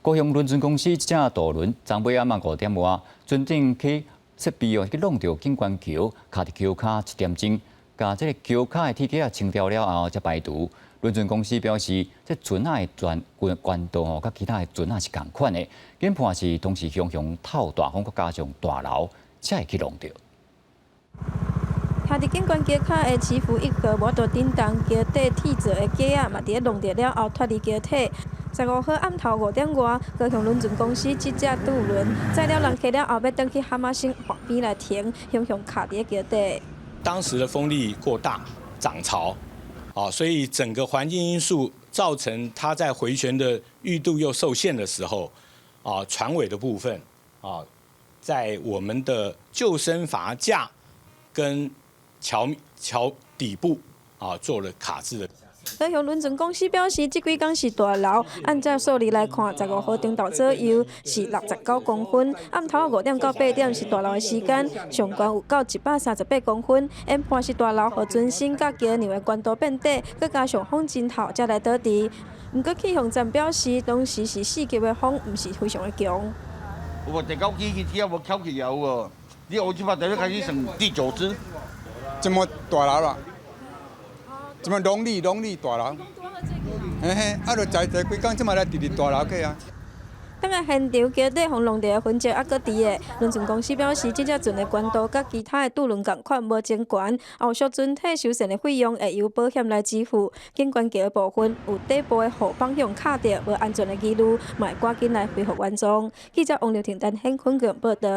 高雄轮船公司一只渡轮，昨尾暗5点外，船顶起设备去弄到景观桥，卡伫桥卡1点钟，甲这个桥卡的铁架清掉了后，才排除。轮船公司表示，这船仔的悬度吼，甲其他的船仔是共款的，研判是同时向透大风，佮加上大流，才会去弄到。下伫景观桥卡的起伏一格，无到叮当桥底铁做的架仔，嘛伫咧弄掉了后脱离桥体。15号暗头5点外，高雄轮船公司这只渡轮载了人客了后，要登去蛤蟆星岸边来停，向卡伫桥底。当时的风力过大，涨潮，所以整个环境因素造成它在回旋的裕度又受限的时候，船尾的部分，在我们的救生筏架跟桥底部做了卡制的。高雄轮船公司表示，这几天是大流，按照数字来看，15号中昼左右是69公分，暗头5点到8点是大流的时间，上悬有到138公分，研判是大流和船身甲桥梁的悬度变低，佮加上风真透才来倒地。不过气象站表示，当时是4级的风，唔是非常的强。我第9支只无翘起有喎，你我即摆就要开始算第9支，这么大流啦。这么农历大流，就在几天，即马来直大流去啊。当下现场桥底风浪地的痕迹还搁伫的，轮船公司表示，这只船的悬度甲其他的渡轮同款，无真悬。后续船体修缮的费用会由保险来支付。景观桥的部分有底部的后方向卡着无安全的记录，嘛会赶紧来恢复原状。记者王柳婷、陈显坤报道。